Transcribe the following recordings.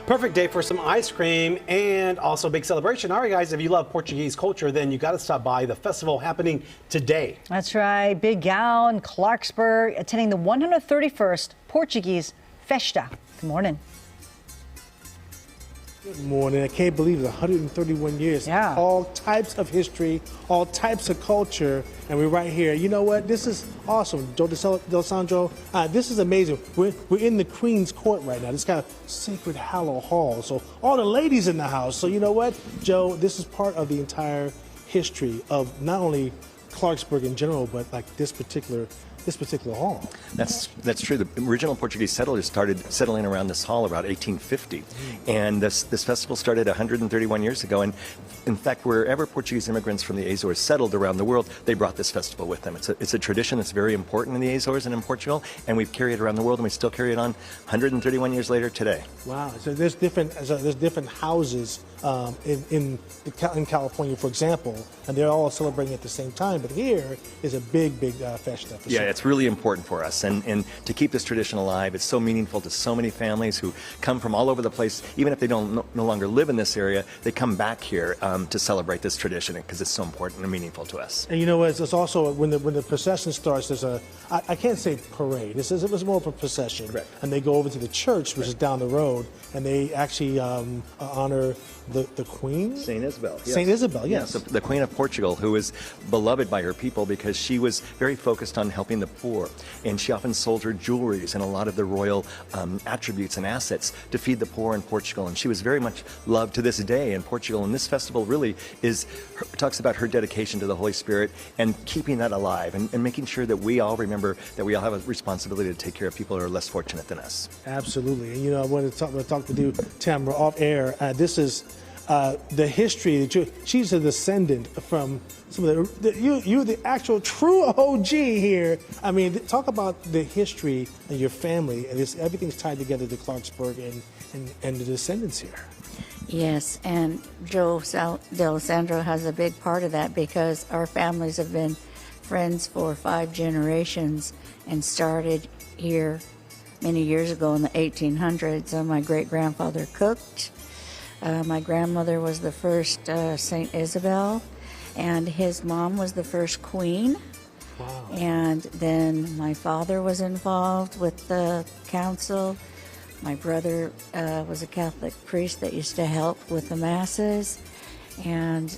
Perfect day for some ice cream and also a big celebration. All right, guys, if you love Portuguese culture, then you got to stop by the festival happening today. That's right. Big Gal in Clarksburg attending the 131st Portuguese Festa. Good morning. Good morning. I can't believe it. 131 years. Yeah. All types of history, all types of culture, and we're right here. You know what? This is awesome. Joe D'Alessandro, this is amazing. We're in the Queen's Court right now. This kind of sacred Hallow Hall. So all the ladies in the house. So you know what, Joe? This is part of the entire history of not only Clarksburg in general, but like this particular hall. That's true. The original Portuguese settlers started settling around this hall around 1850, and this festival started 131 years ago. And in fact, wherever Portuguese immigrants from the Azores settled around the world, they brought this festival with them. It's a tradition that's very important in the Azores and in Portugal, and we've carried it around the world, and we still carry it on 131 years later today. Wow! So there's different houses in California, for example, and they're all celebrating at the same time. But here is a big festa. Yeah, it's really important for us, and to keep this tradition alive. It's so meaningful to so many families who come from all over the place. Even if they don't no longer live in this area, they come back here to celebrate this tradition because it's so important and meaningful to us. And you know, it's also when the procession starts. There's I can't say parade. It was more of a procession. Correct. And they go over to the church, which is down the road, and they actually honor the Queen? St. Isabel. Yes. St. Isabel, yes. Yes, the Queen of Portugal, who was beloved by her people because she was very focused on helping the poor. And she often sold her jewelries and a lot of the royal attributes and assets to feed the poor in Portugal. And she was very much loved to this day in Portugal. And this festival really talks about her dedication to the Holy Spirit and keeping that alive and making sure that we all remember that we all have a responsibility to take care of people who are less fortunate than us. Absolutely. And you know, I want to talk with you, Tamara, off air. This is the history that she's a descendant from some of you're the actual true OG here. I mean, talk about the history of your family, and everything's tied together to Clarksburg and the descendants here. Yes, and Joe D'Alessandro has a big part of that because our families have been friends for 5 generations and started here many years ago in the 1800s. My great-grandfather cooked. My grandmother was the first St. Isabel, and his mom was the first queen. Wow. And then my father was involved with the council. My brother was a Catholic priest that used to help with the masses. And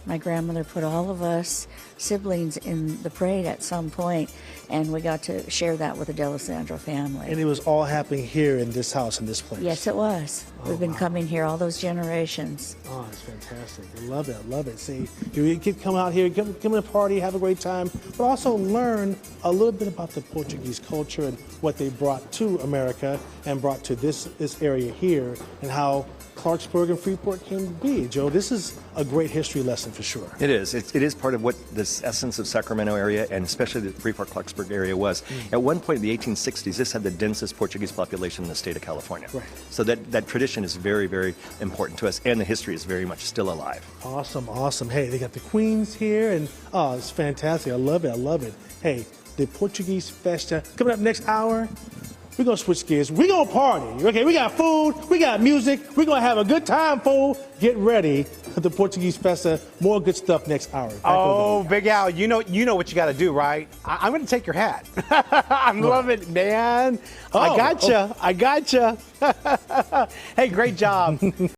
my grandmother put all of us siblings in the parade at some point, and we got to share that with the D'Alessandro family. And it was all happening here in this house, in this place. Yes, it was. We've been coming here all those generations. Oh, it's fantastic. I love it. I love it. See, you can come out here, come to a party, have a great time, but also learn a little bit about the Portuguese culture and what they brought to America and brought to this area here, and how Clarksburg and Freeport came to be. Joe, this is a great history lesson for sure. It is. It is part of what this essence of Sacramento area, and especially the Freeport-Clarksburg area, was. At one point in the 1860s, this had the densest Portuguese population in the state of California. Right. So that tradition is very, very important to us, and the history is very much still alive. Awesome, awesome. Hey, they got the Queens here, and oh, it's fantastic. I love it. I love it. Hey, the Portuguese Festa coming up next hour. We're going to switch gears. We're going to party. Okay, we got food. We got music. We're going to have a good time, fool. Get ready for the Portuguese Festa. More good stuff next hour. Oh, Big Al, you know what you got to do, right? I'm going to take your hat. I love it, man. I gotcha. Hey, great job.